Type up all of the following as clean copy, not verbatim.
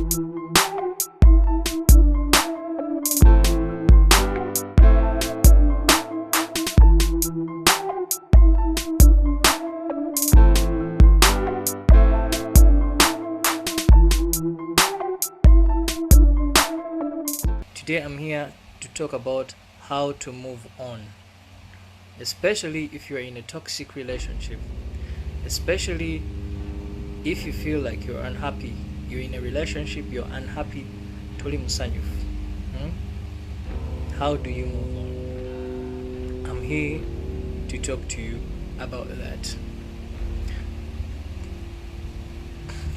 Today I'm here to talk about how to move on, especially if you're in a toxic relationship, especially if you feel like you're unhappy, you're in a relationship, you're unhappy, toli musanyufu. How do you move on? I'm here to talk to you about that.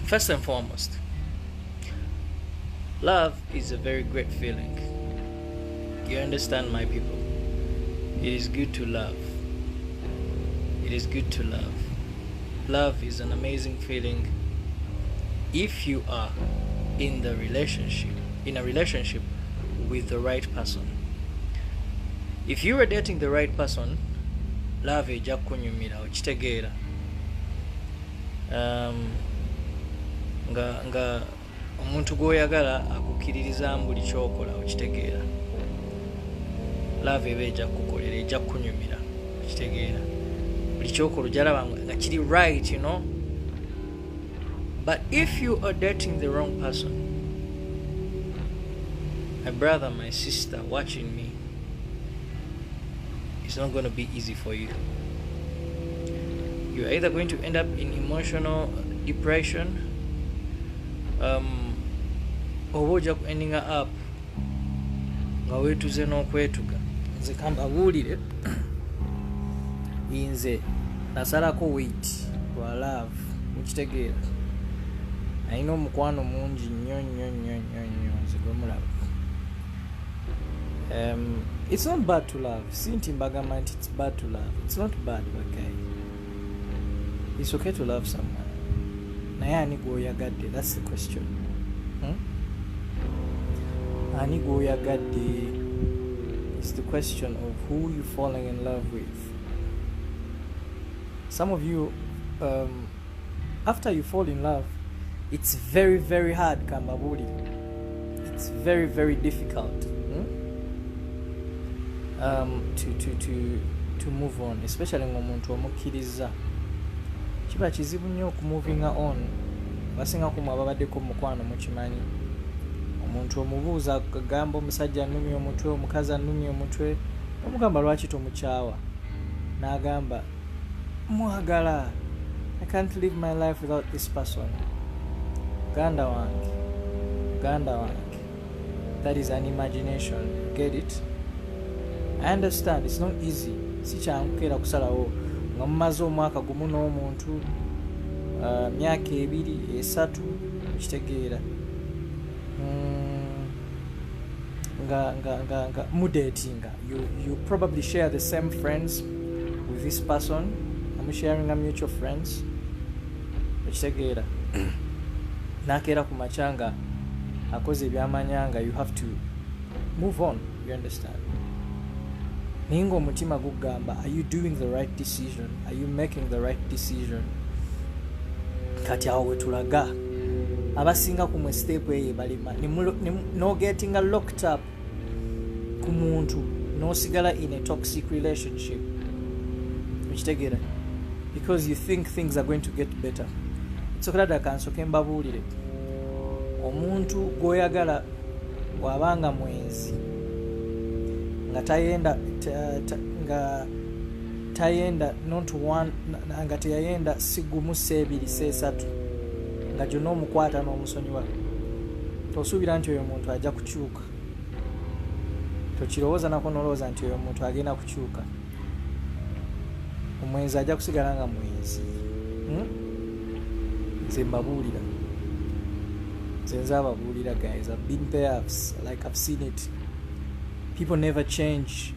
First and foremost, love is a very great feeling. You understand, my people? It is good to love. It is good to love. Love is an amazing feeling if you are in a relationship with the right person. If you are dating the right person, love ejja kunyumira okitegeera. nga omuntu gwoyagala akukiririza buli kyokola okitegeera. Love eba ejja kukolera, ejja kunyumira okitegeera. Buli kyokola jalaba nga kiri right, you know. But if you are dating the wrong person, my brother, my sister watching me, it's not going to be easy for you. You're either going to end up in emotional depression, oba ojja ending up nga weetuze n'okwetuga. Nze kambabuulire, nze nasalako weight lwa love, mukitegeera. Alina omukwano mungi nnyo nze gwe mulaba. It's not bad to love. Sinti mbagamba nti it's bad to love. It's not bad, okay? It's okay to love someone. Naye ani gwoyagadde? That's the question. Ani gwoyagadde is the question of who you're falling in love with. Some of you, after you fall in love, it's very, very hard, kambabuli. It's very, very difficult to move on, especially ng'omuntu omukkiriza. Kiba kizibu nnyo okumuvinga on. Basinga kumwe ababaddeko mukwano mukimanyi. Omuntu omubuuza agamba omusajja annumya omutwe, omukazi annumya omutwe, omugamba lwaki tomukyawa? N'agamba mwagala, I can't live my life without this person. Ganda wange. That is an imagination. Get it? I understand it's not easy. Si kyangu kukeera kusalawo nga mumaze omwaka gumu n'omuntu, myaka 2, 3 kitegeera. Nga mudatinga. You probably share the same friends with this person. I'm sharing a mutual friends. Kitegeera. Nakeera ku machanga akoze ebyamanyanga, you have to move on. You understand? Ningo omutima gugamba, are you doing the right decision? Are you making the right decision? Kati awo wetulaga abasinga ku mwe step eyo balima no getting locked up ku muntu n'osigala in a toxic relationship. Ukitegeera? Because you think things are going to get better. Sokolada kansoke mbabuulire. Omuntu gwoyagala wabanga mwezi nga tayenda not one nga teyayenda sigumu 2 3 nga jonna omukwata n'omusonyiwa, tosuubira nti oyo omuntu ajja kukyuka. Tokirowooza nako nolowooza nti oyo omuntu agenda kukyuka. Omwezi ajja kusigala nga mwezi. Nze mbabuulira. Nze ababuulira, guys. I've been there, I've seen it. People never change.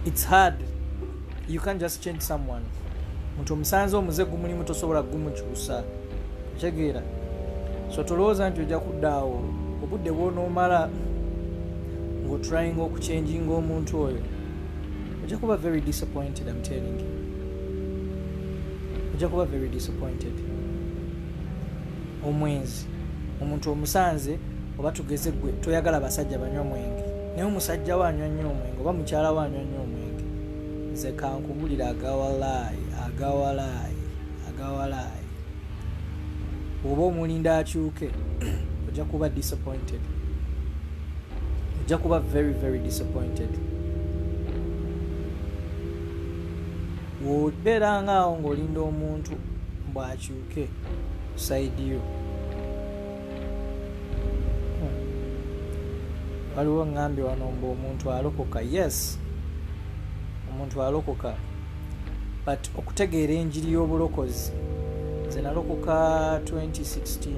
It's hard. You can't just change someone. Muntu omusanze omuze gumulimu tosobola gumukyusa. Kitegeera? So tolowooza nti ojja kuddaawo obudde bw'onoomala ng'otrying okuchanginga omuntu oyo. Ojja kuba very disappointed, I'm telling you. Ojja kuba very disappointed. Omwezi omuntu omusanze oba tugeze gwe toyagala basajja banywa mwenge naye omusajja wanywa nnyo omwenge oba mukyala wanywa nnyo omwenge nze kankubulira agawalaayi oba omulinda akyuke ojja kuba disappointed, ojja kuba very very disappointed. Wobeera ngaawo ng'olinda omuntu bw'akyuke side yo. Waliwo ngambye wano mbu omuntu alokoka. Yes, omuntu alokoka, but okutegeera enjiri y'obulokozi nze nalokoka 2016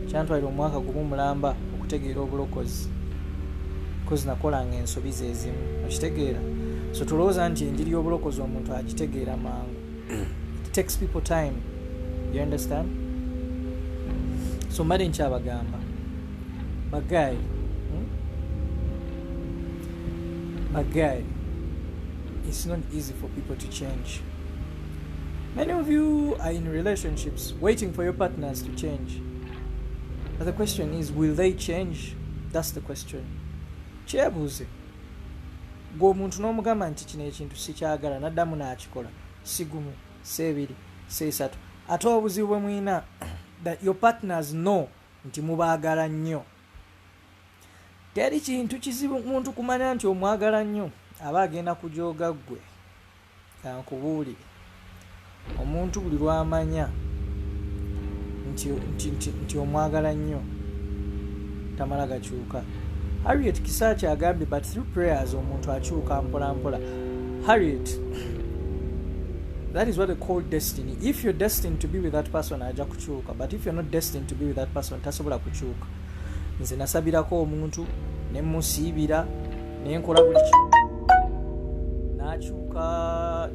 kyantwalira omwaka gumu mulamba okutegeera obulokozi because nakolanga ensobi ze ezimu okitegeera. So tulowooza nti enjiri y'obulokozi omuntu agitegeera mangu. It takes people time, you understand? So mbadde nkyabagamba bagayi, bagayi, it's not easy for people to change. Many of you are in relationships waiting for your partners to change. But the question is, will they change? That's the question. Kyebuuze. Gwe omuntu n'omugamba nti kino ekintu sikyagala n'addamu n'akikola si gumu, si ebiri, si esatu. Ate obuzibu bwe mwina that your partners know nti mubaagala nnyo. Teri kintu kizibu muntu kumanya nti omwagala nnyo aba agenda kujooga ggwe. Kankubuulire, omuntu buli lwamanya nti omwagala nnyo tamala gakyuka. Harriet Kisachi agambye, but through prayers omuntu akyuka mpola mpola. Harriet, that is what they call destiny. If you're destined to be with that person ajja kukyuka, but if you're not destined to be with that person tasobola kukyuka. Nze nasabirako omuntu ne musiibira ne nkola buli kimu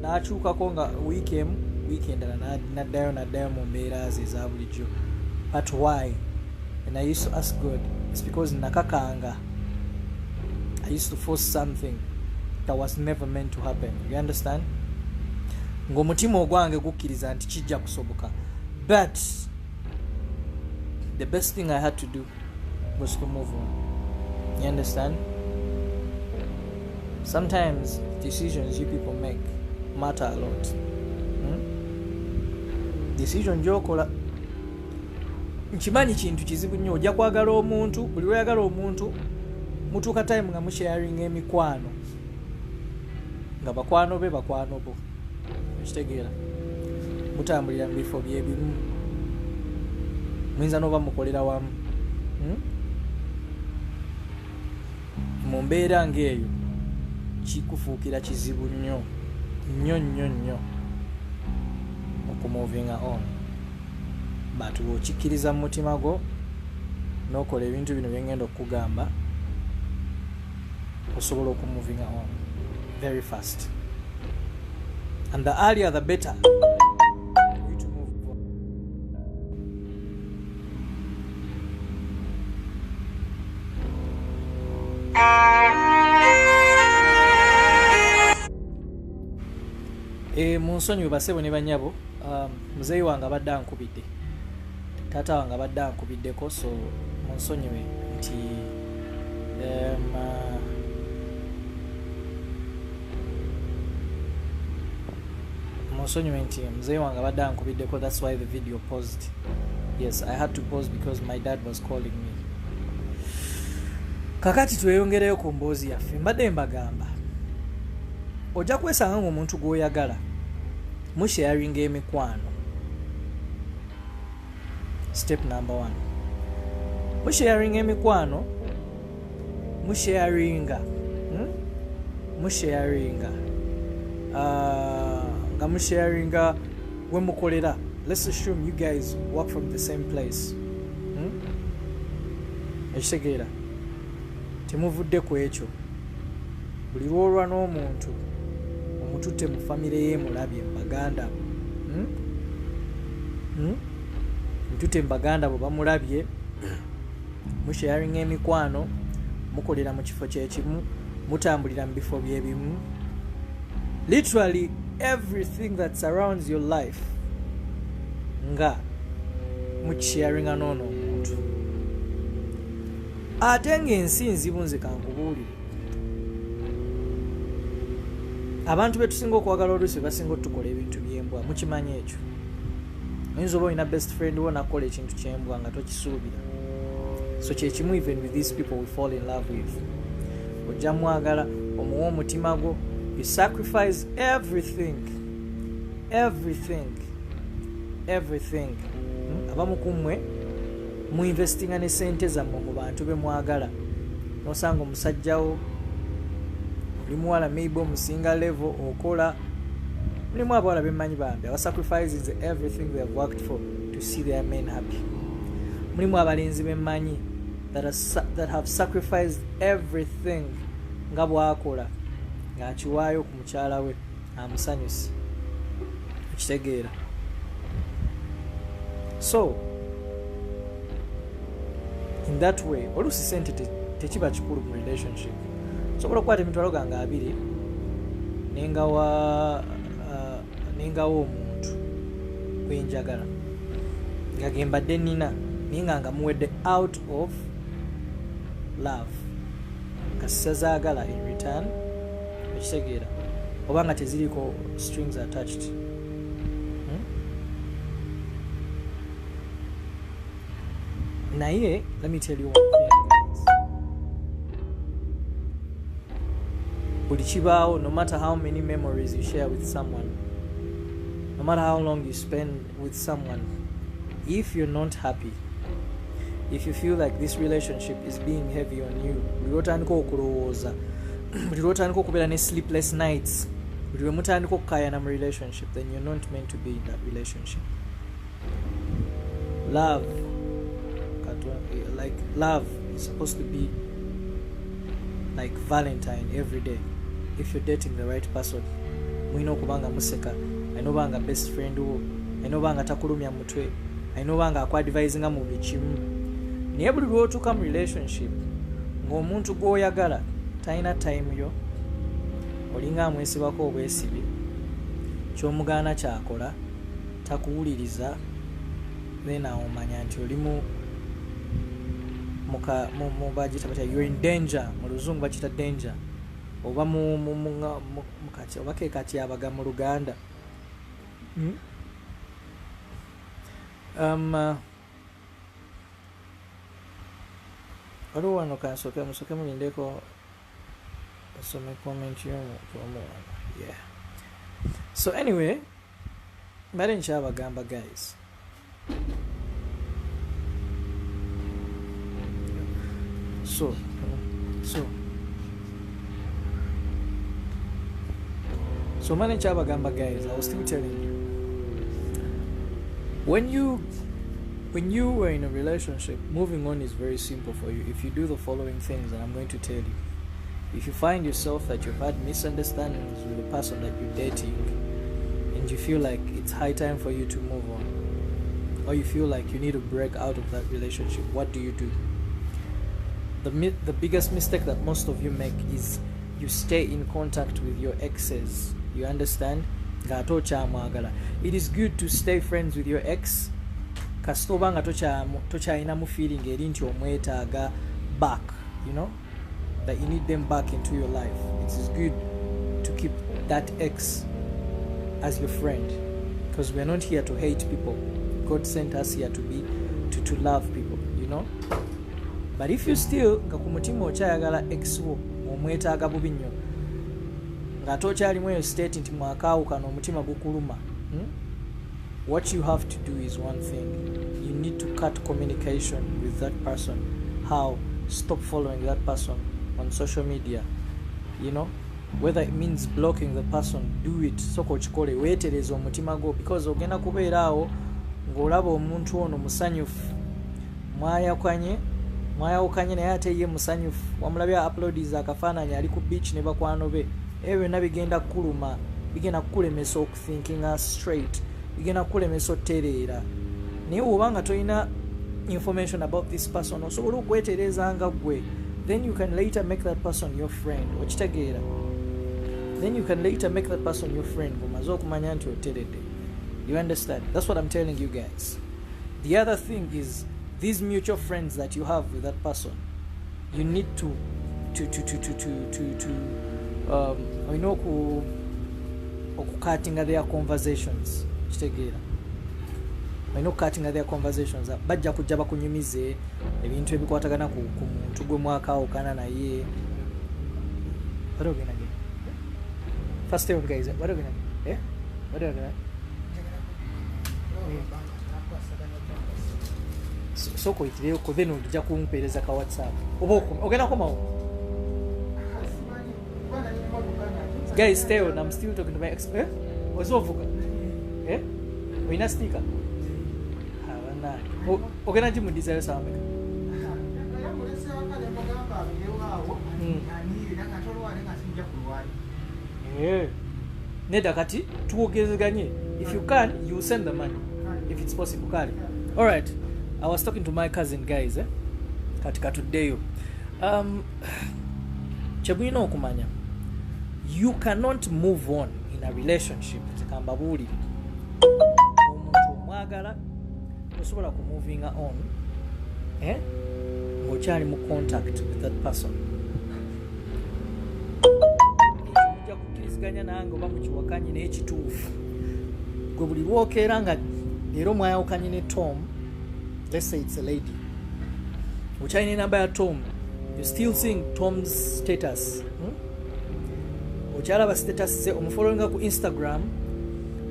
n'akyukako nga weekend naddayo mu mbeera ze eza bulijjo. But why? And I used to ask God, it's because nakakanga. I used to force something that was never meant to happen. You understand? Ng'omutima ogwange gukkiriza nti kijja kusoboka. But the best thing I had to do was to move on. You understand? Sometimes decisions you people make matter a lot. Decision gyokola. Nkimanyi kintu kizibu nnyo. Ojja kwagala omuntu, buli lweyagala omuntu mutuuka time nga musharing emikwano nga bakwano be bakwano bo. Kitegeera mutambulira mu bifo byebimu, muyinza n'oba mukolera wamu. Mu mbeera ng'eyo kikufuukira kizibu nnyo okumuvinga on. But bw'okikkiriza mu mutima gwo n'okola ebintu bino bye ngenda okugamba, osobola okumuvinga on very fast. And the earlier the better for you to move on. Munsonyiwe basebo ne banyabo, muzeeyi wange abadde ankubidde, taata wange abadde ankubiddeko, so munsonyiwe nti munsonyiwe nti muzeeyi wange abadde ankubiddeko, that's why the video paused. Yes, I had to pause because my dad was calling me. Kakati tweyongereyo ku mboozi yaffe. Mbadde mbagamba ojja kwesanga ng'omuntu gw'oyagala musharinga emikwano. Step number 1, musharinga emikwano, musharinga nga musharinga we mukolera. Let's assume you guys work from the same place. Ekitegeera temuvudde ku ekyo. Buli lwolwa n'omuntu omututte mu famire ye mulabye mbaganda, mututte mbaganda bo bamulabye, musharinga emikwano, mukolera mu kifo kyekimu, mutambulira mu bifo byebimu. Literally everything that surrounds your life nga mukisharinga n'ono omuntu. omuntu ate ng'ensi nzibu nze kankubuulire abantu betusinga okwagala oluusi basinga otukola ebintu byembwa mukimanyi ekyo oyinza oba olina best friend wo nakukola ekintu kyembwa nga tokisuubira so kyekimu even with these people we fall in love with ojja mwagala omuwa omutima gwo you sacrifice everything abamu kummwe muinvestinga ne sente zammwe mu bantu be mwagala nosanga omusajjawo oli muwala maybe omusinga level okola mulimu abawala bemmanyi bambi aba sacrifices everything they have worked for to see their men happy mulimu abalenzi bemmanyi that have sacrificed everything nga bwakola ng'akiwaayo ku mukyala we amusanyusi okitegeera so in that way oluusi sente tekiba kikulu mu relationship sobola okukwata emitwalo gange 2 nengawa omuntu gwenjagala nga gembadde nina naye nga muwedde out of love nga sisazaagala in return ekitegeera oba nga teziriko strings attached naye let me tell you one thing guys. Buli kibaawo, no matter how many memories you share with someone, no matter how long you spend with someone, if you're not happy, if you feel like this relationship is being heavy on you, buli lwotandika okulowooza, buli lwotandika okubeera ne sleepless nights, buli lwe mutandika okukayana mu relationship, then you're not meant to be in that relationship. Love is supposed to be like Valentine every day. If you're dating the right person, mwina okubanga museka, ainobanga best friend wo, ainobanga takulumya mutwe, ainobanga akwadvisinga mu bikimu. Naye buli lwotuuka mu relationship ng'omuntu gw'oyagala talina time yo, olinga amwesibako obwesibi, ky'omugaana kyakola takuwuliriza, then omanya nti oli mu bagita batya you're in danger, mu luzungu bakita danger, oba oba ke katyabaga mu Luganda. Waliwo wano musoke mulindeko some comment yeah. So anyway, mbadde nkyabagamba guys, so mbadde nkyabagamba guys, I was still telling you, when you were in a relationship, moving on is very simple for you if you do the following things that I'm going to tell you. If you find yourself that you've had misunderstandings with the person that you're dating and you feel like it's high time for you to move on, or you feel like you need to break out of that relationship, what do? The biggest mistake that most of you make is you stay in contact with your exes. You understand? It is good to stay friends with your ex kasitoba nga tokyalina mu feeling eri nti omwetaaga back, you know, that you need them back into your life. It is good to keep that ex as your friend, because we are not here to hate people. God sent us here to love people, you know. But if you still nga ku mutima okyayagala ex wo omwetaaga bubi nnyo nga tokyalimu eyo state nti mwakaawukana omutima gukuluma, what you have to do is one thing. You need to cut communication with that person. How? Stop following that person on social media, you know, whether it means blocking the person, do it. Soko chikole wetereza omutima go, because ogenda kubeeraawo ng'olaba omuntu ono musanyufu, mwayawukanye naye ate ye musanyufu, wamulabya uploadies akafaananyi ali ku beach ne bakwano be, ebyo byonna bigenda kukuluma, bigenda kukulemesa okuthinkinga straight, bigenda kukulemesa otereera. Naye oba nga tolina information about this person, osobola okweterezanga gwe, then you can later make that person your friend. Okitegeera? Then you can later make that person your friend ng'omaze okumanya nti oteredde. You understand? That's what I'm telling you guys. The other thing is, these mutual friends that you have with that person, you need to you know, cutting their conversations. You know, cutting their conversations. Bajja kujja bakunyumize ebintu ebikwatagana ku muntu gwe mwaka okana naye. What are we gonna do? First time guys, what are we gonna do? Eh? What are we gonna do? So ko itire ko then ujja kumpereza ka WhatsApp. Ogenda komawo. Guys, stay on. I'm still talking to my ex. Eh? Ozovuga. Eh? Wina sticker. Hawana. Ogenda jimu desire same. Yeah. Neda kati tuogezeganye. If you can, you send the money. If it's possible, kale. All right. I was talking to my cousin, guys, katika today. Chebwino okumanya. You cannot move on in a relationship. Tekambabuli. Omuntu mwagala osobola ku moving on. Ngochali mu contact with that person. Ekijja kukiriziganya nange oba mukiwakanye n'ekituufu. Gwe buli lwokeera nga leero mwayawukanye ne Tom. Let's say it's a lady. Which I number at Tom. You're still seeing Tom's status. Which I have a status say I'm following up on Instagram,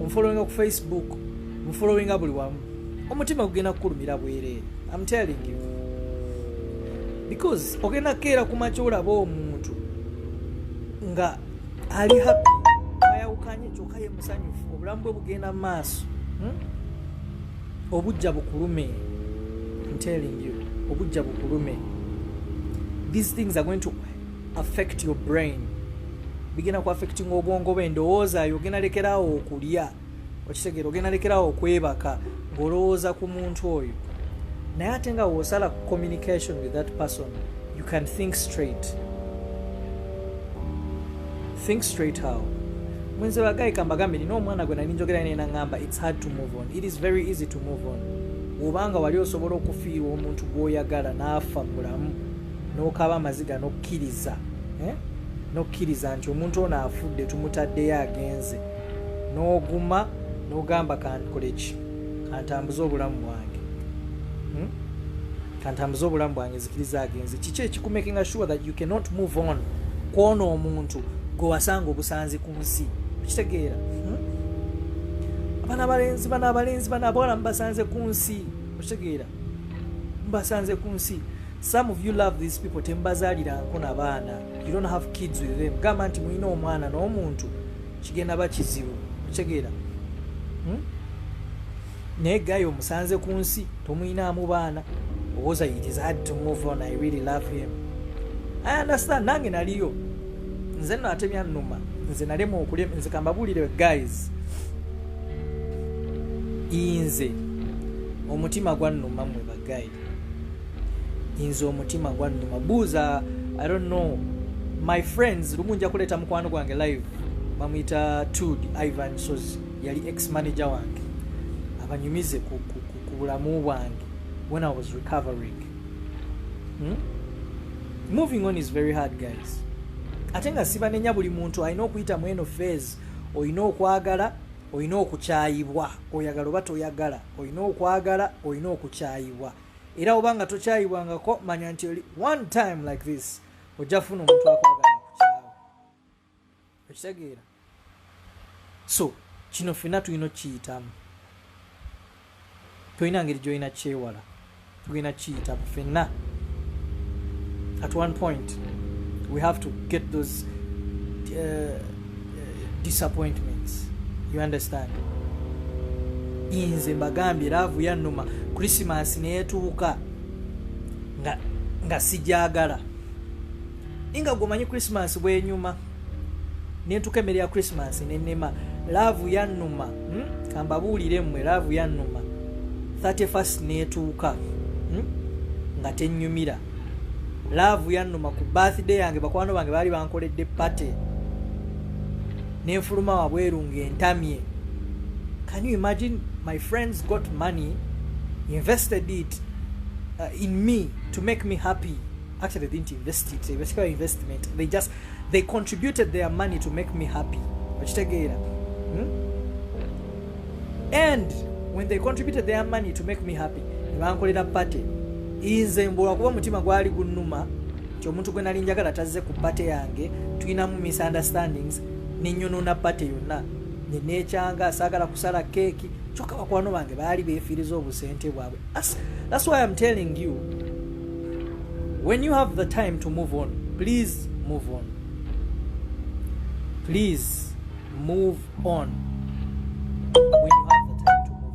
I'm following up on Facebook, I'm following up everyone. Omutima gugenda kulumira bwere. I'm telling you. Because ogenda kera kumachola bo omuntu nga ali happy. Ayawukanye chokaye musanyufu. Obulamu bwe bugenda maaso. Obujja bukulume. I'm telling you, obujja bukulume. These things are going to affect your brain. Begin to affecting obwongo bwe ndowooza yogenda lekerawo okulya. Okitegera ogenda lekerawo okwebaka ngolowooza ku muntu oyo. Naye ate nga wosala communication with that person, you can think straight. Think straight how? Mwenze wagayi kambagambe nina omwana gwe nali njogera naye nangamba it's hard to move on. It is very easy to move on. Obanga wali osobola okufiirwa omuntu gw'oyagala n'afa mulamu n'okaba amaziga n'okkiriza n'okkiriza nti omuntu ono afudde tumutaddeyo agenze n'oguma n'ogamba kankole ki kantambuza obulamu bwange kantambuza obulamu bwange zikiriza agenze kiki ekikumakinga sure that you cannot move on kw'ono omuntu gwe wasanga obusanzi ku nsi okitegeera Bana abalenzi bana abawala mbasanze ku nsi okitegeera mbasanze ku nsi. Some of you love these people tembazaalirako n'abaana. You don't have kids with them. Gamba nti mulina omwana n'omuntu kigenda bakizibu okitegeera. Naye gayo omusanze ku nsi tomuyinaamu baana. Owooza it is hard to move on. I really love him. I understand. Nange naliyo nze nno ate byannuma nze nalema okulya nze kambabulire guys. Inze omutima gwannuma mwe bagayi. Inze omutima gwannuma buuza. I don't know my friends lumunja kuleta mukwano gwange live bamuyita Tud Ivan Sozi yali ex manager wange abanyumize ku bulamu bwange when I was recovering. Moving on is very hard guys. Ate nga sibanenya buli muntu alina okuyita mweno phase. Olina okwagala olina okukyayibwa oyagala oba toyagala olina okwagala olina okukyayibwa era obanga tokyayibwangako manya nti one time like this ojja funa omuntu akwagala kukyawa okitegeera. So kino ffenna tulina okiyitamu tolina ngeri gyolina kyewala tugenda kiyitamu ffenna. At one point we have to get those disappointments. You understand? Inze mbagambye laavu yannuma Christmas neetuuka nga sijagala. Inga gomanyi Christmas bwenyuma neetuuka emmere ya Christmas nennema laavu yannuma. Kambabuulire mmwe laavu yannuma 31st neetuuka nga tennyumira. Laavu yannuma ku birthday yange bakwano bange baali bankoledde party nenfuluma wabweru ng'entamye. Can you imagine? My friends got money, invested it, in me to make me happy. Actually, they didn't invest it. It was an investment. They contributed their money to make me happy. And when they contributed their money to make me happy, bankolera party. Inze mbola kuba mutima gwali gunnuma nti omuntu gwe nali njagala tazze ku party yange, tulinamu misunderstandings, ninnyonona party yonna, nenekyanga saagala kusala keeki, kyokka bakwano bange baali beefiiriza obusente bwabwe. That's why I'm telling you, when you have the time to move on, please move on. Please move on. When you have the time to move on.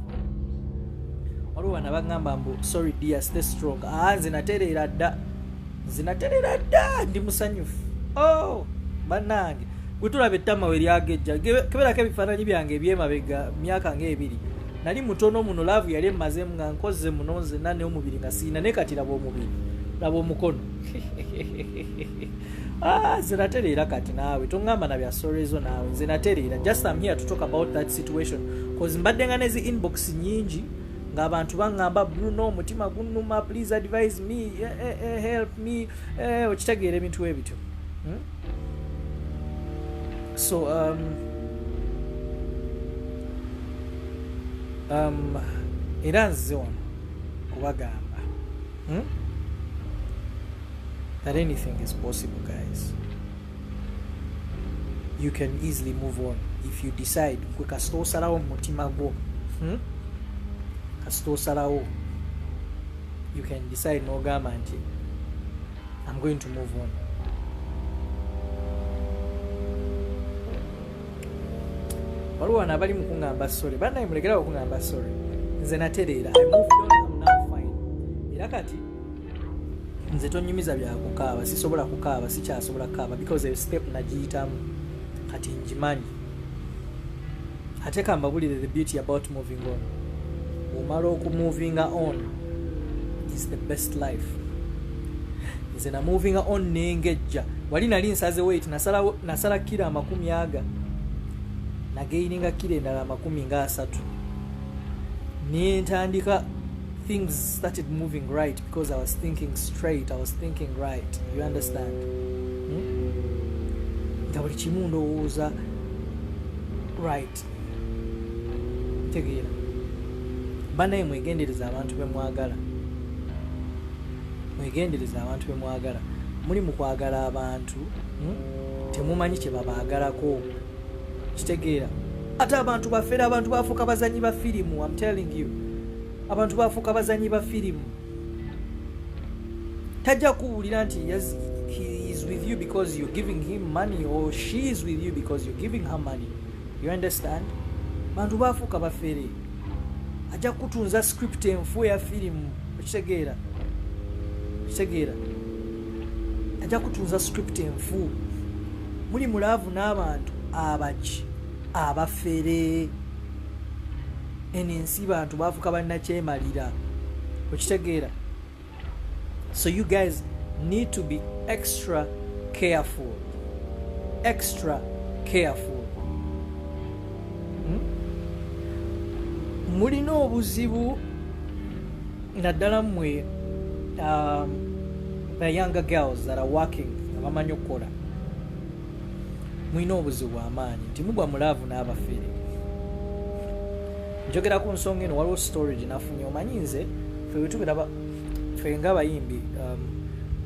Waliwo nabagamba mbu sorry dear, stay strong. Zinaterera dda ndi musanyufu. Bannange gwe tulaba ettama we lyagejja keberako ebifaananyi byange ebyemabega myaka ng'ebiri. Nali mutono muno, laavu yali emmazemu nga nkozze muno nzenna n'omubiri nga siina, ne kati laba omubiri, laba omukono. Zinaterera kati naawe tongamba na bya sorry ezo naawe, zinaterera. Just I'm here to talk about that situation because mbadde nga nezi inbox nyingi ng'abantu bangamba Bruno omutima gunnuma, please advise me, help me, okitegeera ebintu ebityo. So era nze wano kubagamba that anything is possible, guys. You can easily move on if you decide kwe kasita osalawo mu mutima gwo, kasita osalawo, you can decide n'ogamba nti I'm going to move on. Waliwo wana abali mu kungamba sorry, bannaye mulekerawo okungamba sorry, nze natereera, I moved on, I'm now fine. Era kati nze tonyumiza bya kukaaba, sisobola kukaaba, sikyasobola kukaaba because a step nagiyitamu kati njimanyi. Ate kambabulire the beauty about moving on. Omala okumoving on is the best life. Nze na moving on nengejja. Wali nali nsaze weight, nasala kilo 40 nagaininga kilo endala 30. Nentandika, things started moving right because I was thinking straight, I was thinking right. You understand? Nga buli kimu ndowooza right. Tegeera. Bannaye mwegendereza abantu be mwagala. Mwegendereza abantu be mwagala. Muli mu kwagala abantu, temumanyi kye babaagalako. Kitegeera. Ate abantu bafera, abantu bafuuka bazanyi ba firimu, I'm telling you. Abantu bafuuka bazanyi ba firimu. Tajja kuwulira nti he is with you because you're giving him money, or she is with you because you're giving her money. You understand? Bantu bafuuka bafere. Ajja kutunza script enfu ya firimu. Kitegeera. Kitegeera. Ajja kutunza script enfu. Muli mulaavu n'abantu abaki abafere. Enensi bantu bafuuka bannakyemalira. Okitegeera. So you guys need to be extra careful. Extra careful. Mulina obuzibu naddala mmwe the younger girls that are working, abamanyi okukola. Mulina obuzibu amaanyi nti mugwa mulaavu n'abafere. Njogera ku nsonga eno, waliwo story gyenafunye. Omanyi nze ffe wetubera ffe ng'abayimbi,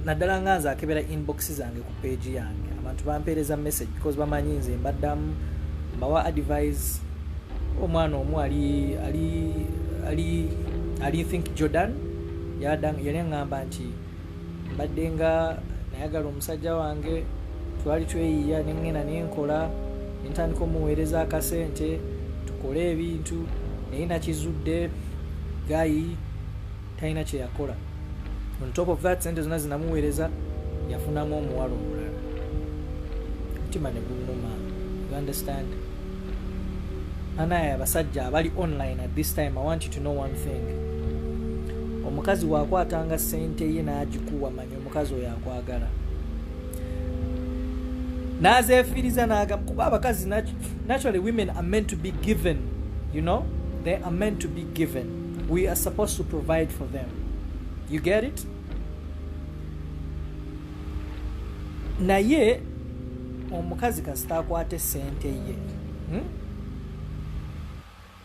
naddala nga nze akebera inbox zange ku page yange, abantu bampeereza message because bamanyi nze mbaddamu mbawa advice. Omwana omu ali think Jordan yali ngamba nti mbadde nga nayagala omusajja wange, twali tweyiya nengena nenkola, ntandika omuweereza akasente tukole ebintu, naye nakizudde gayi talina kye yakola. On top of that, sente zonna zinamuweereza, yafunamu omuwala omulala. Mutima ne gunnuma. You understand? Anaye abasajja abali online at this time, I want you to know one thing. Omukazi waakwatanga sente ye n'agikuwa, manyi omukazi oyo akwagala. Nazeefiriza n'agamba kuba abakazi naturally women are meant to be given, you know? They are meant to be given. We are supposed to provide for them. You get it? Naye omukazi kasita akwate sente ye.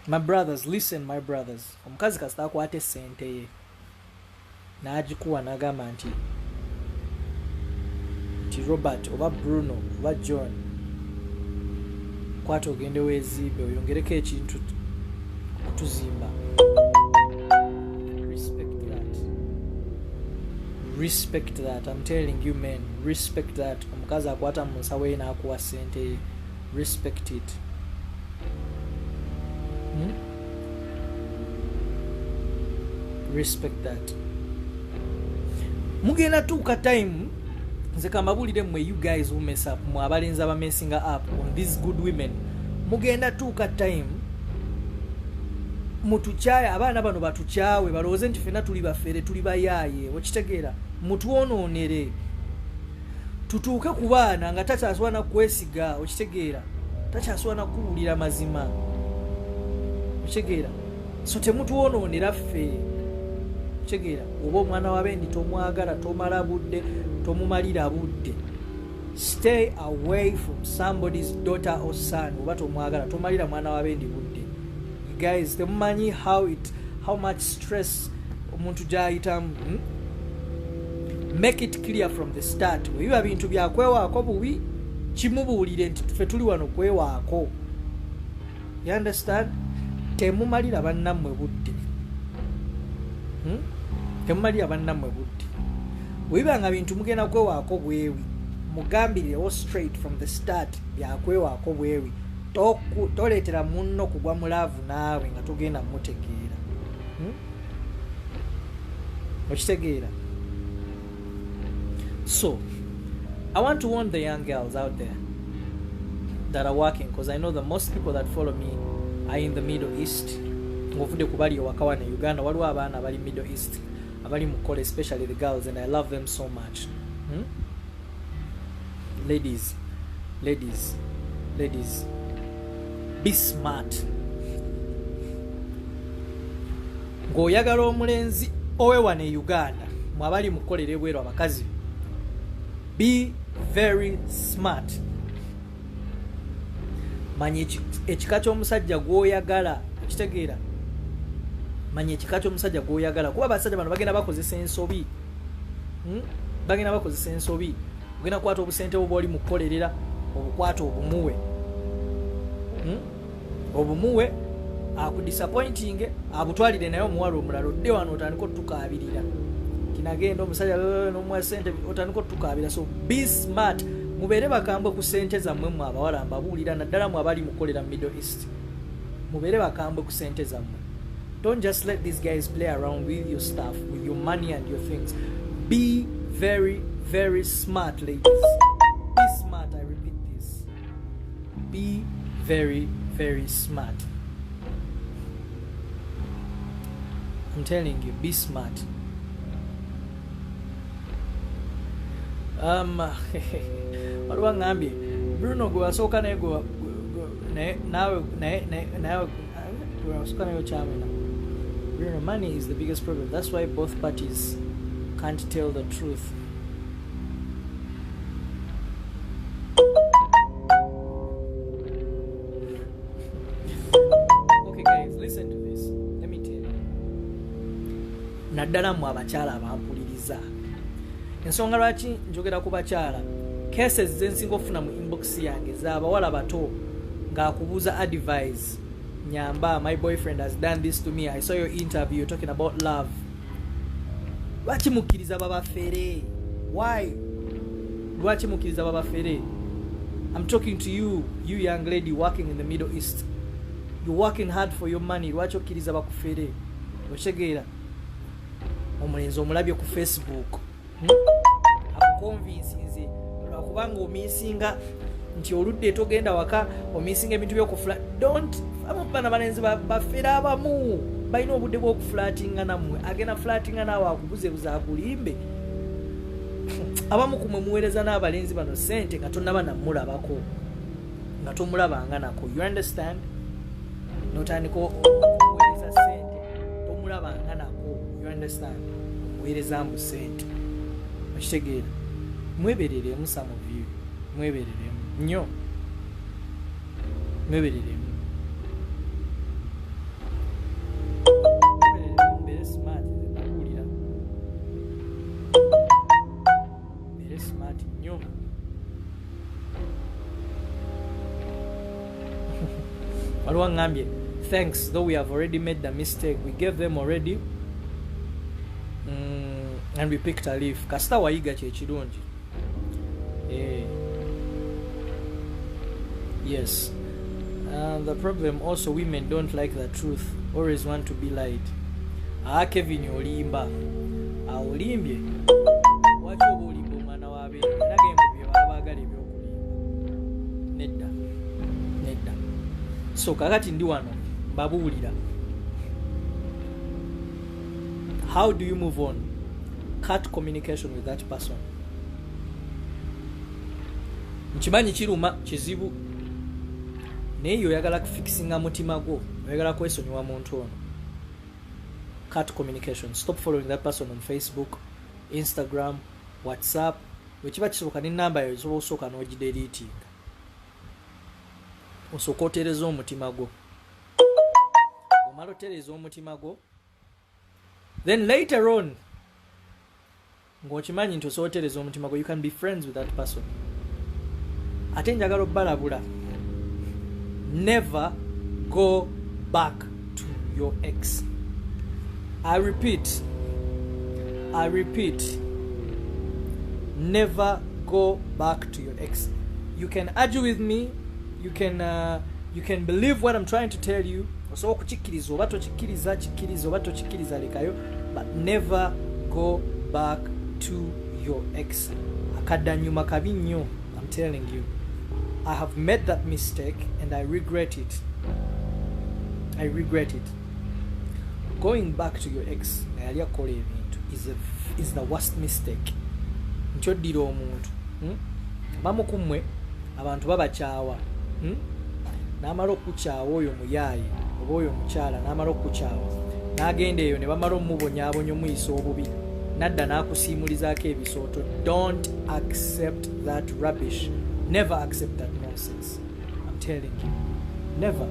My brothers, listen, my brothers. Omukazi kasita akwate sente ye. N'agikuwa n'agamba nti Robert oba Bruno oba John kwata ogende weezimbe oyongereko ekintu okutuzimba. Respect that. I'm telling you, men. Respect that. Omukazi akwata mu nsawo ye n'akuwa sente ye. Respect it. Respect that. Mugenda tuuka time nze kambabulire mmwe you guys who mess up mwe abalenzi abamessinga up on these good women. Mugenda tuuka time mutukyaya abaana bano batukyawe balowooze nti ffenna tuli bafere tuli bayaaye okitegeera mutwonoonere tutuuke ku baana nga takyasobola na kwesiga okitegeera takyasobola na kuwulira mazima okitegeera so temutwonoonera ffe okitegeera oba omwana w'abendi tomwagala tomala budde tomumalira budde stay away from somebody's daughter or son oba tomwagala tomalira mwana w'abendi budde. Guys, the money how much stress omuntu gyayitamu. Make it clear from the start. We biba bintu byakwewaako bubi kimubuulire nti ffe tuli wano kwewaako. You understand? Temumalira bannammwe budde. Temumalira bannammwe budde. Wiba nga bintu mugenda kwewaako bwewi mugambirirewo straight from the start byakwewaako bwewi. Toletera munno kugwa mulaavu naawe nga togenda mutegeera. Okitegeera? So, I want to warn the young girls out there that are working, because I know that most people that follow me are in the Middle East. Ngofudde kubali ewaka wana Uganda waliwo abaana abali Middle East abali mukole, especially the girls, and I love them so much. Ladies, be smart. Ng'oyagala omulenzi owe wane Uganda mwabali mukolere bweru abakazi, be very smart. Manya ekika ky'omusajja gw'oyagala okitegeera. Manya ekika ky'omusajja gw'oyagala kuba abasajja bano bagenda bakozesa ensobi. Bagenda bakozesa ensobi. Ogenda kwata obusente obwo bw'oli mukolerera obukwata obumuwe. Obumuwe akudisappointing abutwalire naye omuwala omulala odde wano otandika otukaabirira kinagenda omusajja n'omuwa sente otandika otukaabira. So be smart. Mubeere bakambwe ku sente zammwe mwe abawala mbabuulira naddala mwe abali mukolera Middle East. Mubeere bakambwe ku sente zammwe. Don't just let these guys play around with your stuff, with your money and your things. Be very, very smart, ladies. Be smart, I repeat this. Be very, very smart. I'm telling you, be smart. Waliwo ngambye Bruno gwe wasooka naye nawe wasooka naye okyamena. Bruno, money is the biggest problem. That's why both parties can't tell the truth. Okay guys, listen to this. Let me tell you. Naddala mu abakyala abampuliriza. Ensonga lwaki njogera ku bakyala, cases zensinga ofuna mu inbox yange z'abawala bato ng'akubuuza advice. Nyamba, my boyfriend has done this to me. I saw your interview talking about love. Lwaki mukkiriza babafere? Why? Lwaki mukkiriza babafere? I'm talking to you, you young lady working in the Middle East. You're working hard for your money. Lwaki okkiriza bakufere? Ochegeera. Omulenzi omulabye ku Facebook. Akukonvinsinze lwakubanga omisinga nti oludde togenda waka omisinga ebintu by'okufula. Don't abana balenzi bafera abamu balina obudde bw'okufulatinga nammwe. Agenda fulatinga naawe akubuzebuza akulimbe. Abamu kumwe muweereza n'abalenzi bano sente nga tonnaba namulabako nga tomulabanga nako. You understand? Notandika okuweereza sente tomulabanga nako. You understand? muweerezambu ssente okitegeera mwebereremu some of you mwebereremu nnyo mwebereremu mbere smart nzebakulira mbere smart nnyo waliwo ngambye thanks though we have already made the mistake we gave them already and we picked a leaf kasita wayiga kyekirungi yes the problem also women don't like the truth always want to be lied Kevin olimba olimbye waki oba olimba omwana wabe nagembo bye babagala ebyokulimba nedda so kakati ndi wano mbabuulira how do you move on cut communication with that person nkimanyi kiruma kizibu naye oyagala kufikisinga mutima gwo oyagala kwesonyiwa muntu ono cut communication stop following that person on Facebook Instagram WhatsApp wekiba kisoboka n'ennamba yo osobola osooka n'ogideletinga osooka otereza omutima gwo omala otereza omutima gwo then later on ng'okimanyi nti osobola otereza omutima gwo you can be friends with that person ate njagala obbalabula never go back to your ex. I repeat, never go back to your ex. You can argue with me, you can believe what I'm trying to tell you, but never go back to your ex. Akadanyuma kabinyo, I'm telling you. I have made that mistake and I regret it. Going back to your ex is the worst mistake. Nchodira omuntu. Mamu kumwe abantu babakyawa. Namala okukyawa oyo muyayi oba oyo mukyala namala okukyawa. Nagenda eyo ne bamala omubonyaabonya omuyisa obubi. Nadda n'akusiimulizaako ebisooto. Don't accept that rubbish. Never accept that nonsense. I'm telling you. Never.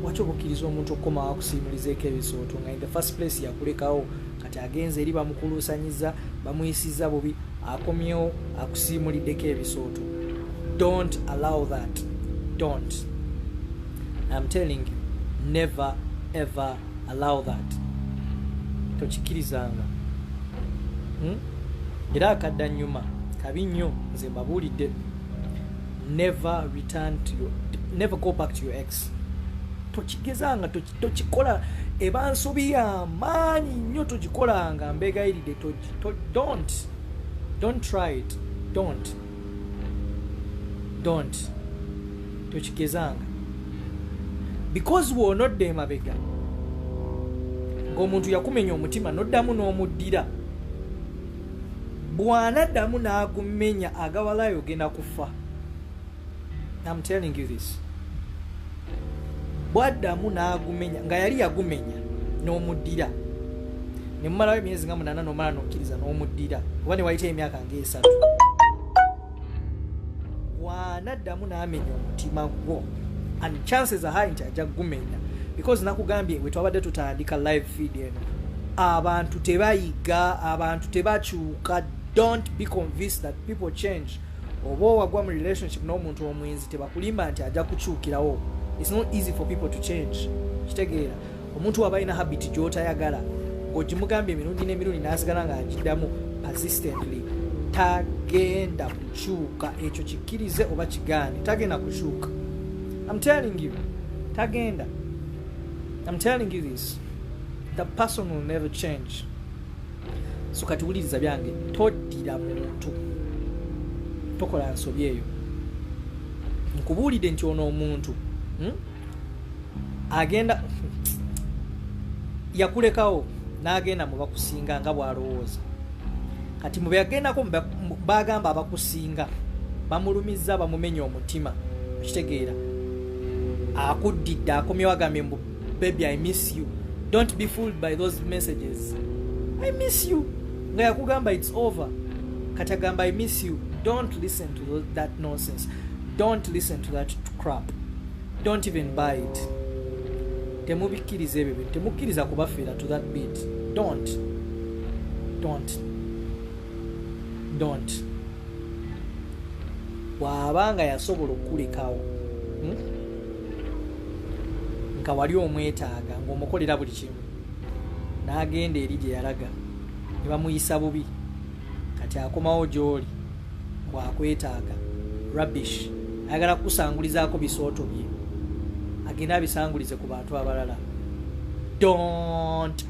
Wacho bukiriza omuntu okoma akusimulizeeko ebisooto nga in the first place yakulekawo kati agenze eri bamukulusanyiza bamuyisiza bubi akomyewo akusimuliddeko ebisooto. Don't allow that. Don't. I'm telling you. Never ever allow that. Tokikirizanga. Era akaddanyuma kabi nnyo nze mbabuulidde. Never go back to your ex. Tochigezanga tochikola ebansobi amaanyi nnyo togikolanga mbegayiridde don't try it. Don't tochigezanga because wonodde emabega ng'omuntu yakumenya omutima noddamu n'omuddira bw'anaddamu n'agumenya agawalayo ogenda kufa. I'm telling you this. Bwaddamu n'agumenya nga yali yagumenya n'omuddira ne mumalawo emyezi nga 8 n'omala n'okkiriza n'omuddira oba ne wayita emyaka ng'esatu bw'anaddamu n'amenya omutima gwo and chances are high nti ajja kugumenya because nakugambye bwe twabadde tutandika live feed eno abantu tebayiga abantu tebakyuka. Don't be convinced that people change. Oba wagwa mu relationship n'omuntu omwenzi tebakulimba nti ajja kukyukirawo. It's not easy for people to change. Kitegeera omuntu waba ina habit gy'otayagala ng'ogimugambye emirundi n'emirundi n'asigala ng'agiddamu persistently tagenda kukyuka. Ekyo kikkirize oba kigaane tagenda kukyuka. I'm telling you tagenda. I'm telling you this. The person will never change. So kati wuliriza byange toddira muntu tokola nsobi eyo nkubuulidde nti ono omuntu agenda yakulekawo n'agenda mu bakusinga nga bw'alowooza kati mu byagendako bagamba abakusinga bamulumizza bamumenya omutima okitegeera akuddidde akomyewo agambye baby I miss you. Don't be fooled by those messages. I miss you. nga yakugamba it's over kati agamba I miss you. Don't listen to that nonsense. Don't listen to that crap. Don't even buy it. Temubikkiriza ebyo bintu. Temukkiriza kubafiira to that beat. Don't. Bw'abanga yasobola okulekawo nga wali omwetaaga ng'omukolera buli kimu n'agenda eri gye yalaga ne bamuyisa bubi kati akomawo gy'oli bw'akwetaaga rubbish ayagala kukusangulizaako bisooto bye agenda abisangulize ku bantu abalala. Don't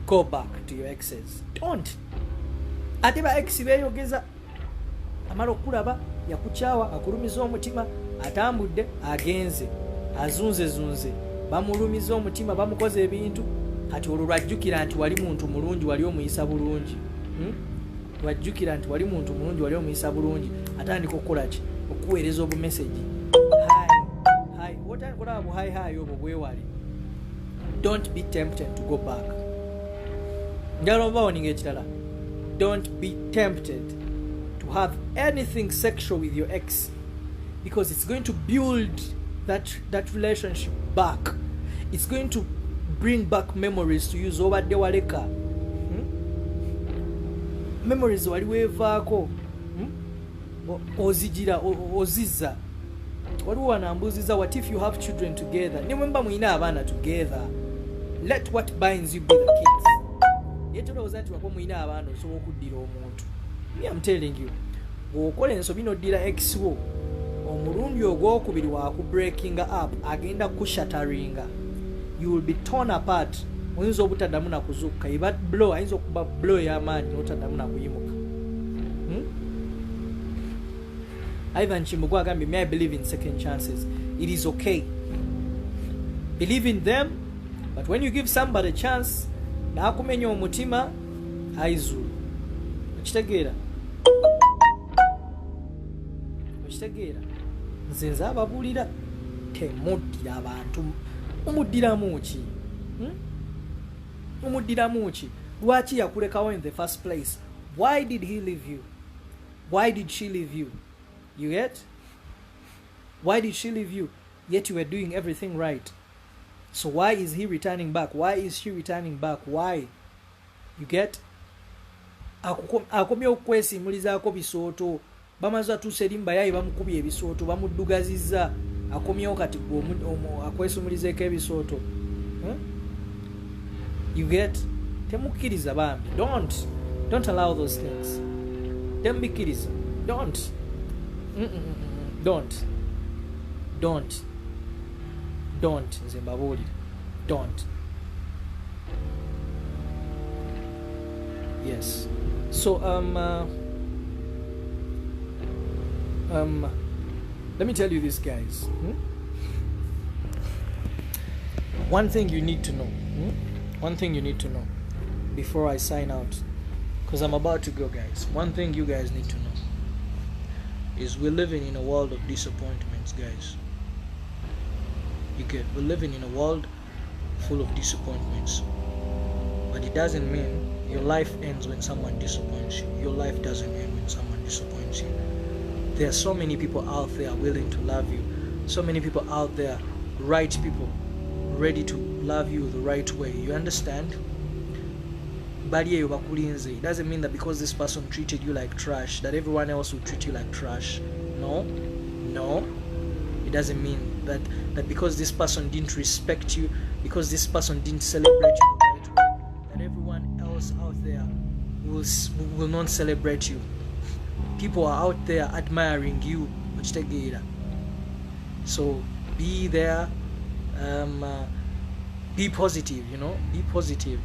go back to your exes. Don't. Ate ba ex beeyogeza amala okulaba yakukyawa akulumiza omutima atambudde agenze azunze bamulumiza omutima bamukoze ebintu kati olwo lwajjukira nti wali muntu mulungi wali omuyisa bulungi lwajjukira nti wali muntu mulungi wali omuyisa bulungi atandika okukola ki okuweereza obumeseji hi wotandikola abo hi obwo bwewale. Don't be tempted to go back. Njalo bawoninga ekirala, don't be tempted to have anything sexual with your ex because it's going to build that relationship back. It's going to bring back memories to you zobadde waleka. Memories waliweevaako ozigira oziza waliwo wanambuziza what if you have children together ne mwemba mwina abaana together let what binds you be the kids. Yetolowooza nti wako mwina abaana osobola okuddira omuntu. I'm telling you bw'okola ensobi n'oddira ex wo omulundi ogwokubiri waakubreaking up agenda kushataringa. You will be torn apart. Oyinza obutaddamu nakuzukka iba blow ayinza okuba blow y'amaanyi n'otaddamu nakuyimuka. Ivan Chimbugu agambye, may I believe in second chances. It is okay. Believe in them, but when you give somebody a chance n'akumenya omutima aizulu. Okitegeera nze nze ababuulira temuddira abantu umuddiramu ki lwaki yakulekawo in the first place? Why did he leave you? Why did she leave you? You get? Why did she leave you? Yet you were doing everything right. So why is he returning back? Why is she returning back? Why? You get? Akomye okwesimulizaako bisooto bamaze atuuse erimba yayi bamukubye ebisooto bamuddugaziza akomyewo kati akwesumulizeeko ebisooto. You get? Temukkiriza bambi. Don't allow those things. Tembikkiriza. Don't. Nze mbabuulira. Don't. Yes. So let me tell you this, guys. One thing you need to know. One thing you need to know before I sign out, because I'm about to go, guys. One thing you guys need to know is we're living in a world of disappointments, guys. You get? We're living in a world full of disappointments. But it doesn't mean your life ends when someone disappoints you. Your life doesn't end when someone disappoints you. There are so many people out there willing to love you. So many people out there, right people, ready to love you the right way. You understand? It doesn't mean that because this person treated you like trash, that everyone else will treat you like trash. No. It doesn't mean that because this person didn't respect you, because this person didn't celebrate you the right way, that everyone else out there will not celebrate you. People are out there admiring you. So be there. Be positive, Be positive,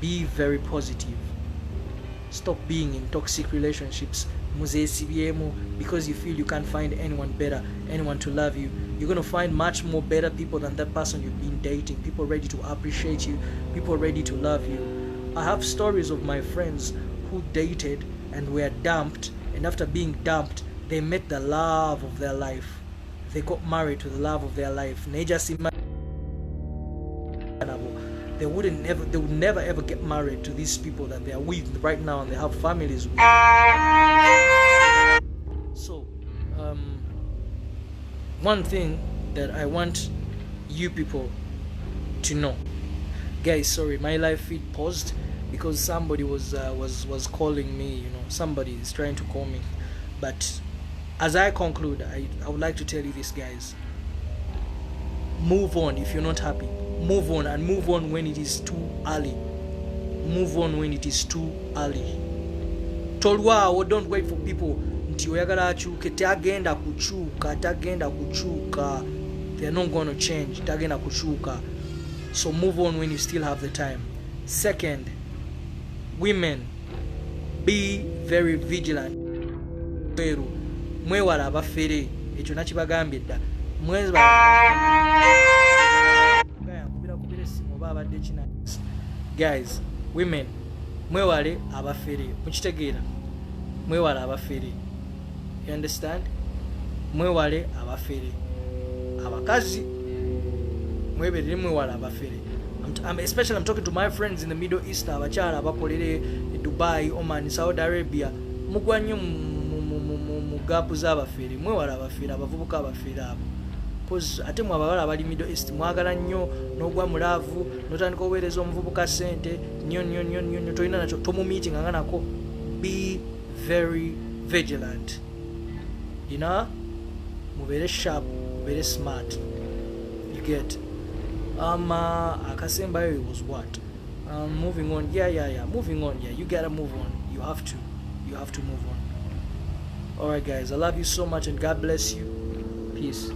Be very positive. Stop being in toxic relationships. Because you feel you can't find anyone better, anyone to love you. You're going to find much more better people than that person you've been dating. People ready to appreciate you. People ready to love you. I have stories of my friends who dated and were dumped. And after being dumped, they met the love of their life. They got married to the love of their life. they would never ever get married to these people that they are with right now and they have families with. So one thing that I want you people to know, guys, sorry, my live feed paused because somebody was calling me, you know, somebody is trying to call me. But as I conclude, I would like to tell you this, guys. Move on if you're not happy. Move on, and move on when it is too early. Move on when it is too early. Tolwawo, don't wait for people nti oyagala akyuke. Tagenda kukyuka. They're not going to change. Tagenda kukyuka. So move on when you still have the time. Second, women, be very vigilant. Mwewala abafere, ekyo nakibagambye dda. Guys, women, mwewale abafere. Mukitegeera? Mwewale abafere. You understand? Mwewale abafere. Abakazi, mweberere mwewale abafere. Especially I'm talking to my friends in the Middle East, abakyala abakolere Dubai, Oman, Saudi Arabia. Mugwa nnyo mu gapu z'abafere. Mwewale abafere, abavubuka abafere abo. Because ate mwe abawala abali Middle East mwagala nnyo n'ogwa mulaavu n'otandika oweereza omuvubuka ssente nnyo tolina nakyo tomumeeting nga nako. Be very vigilant. You know? Mubeere sharp, mubeere smart. You get? Akasembayo was what? Moving on. Yeah. Moving on. Yeah, you gotta move on. You have to move on. Alright, guys. I love you so much and God bless you. Peace.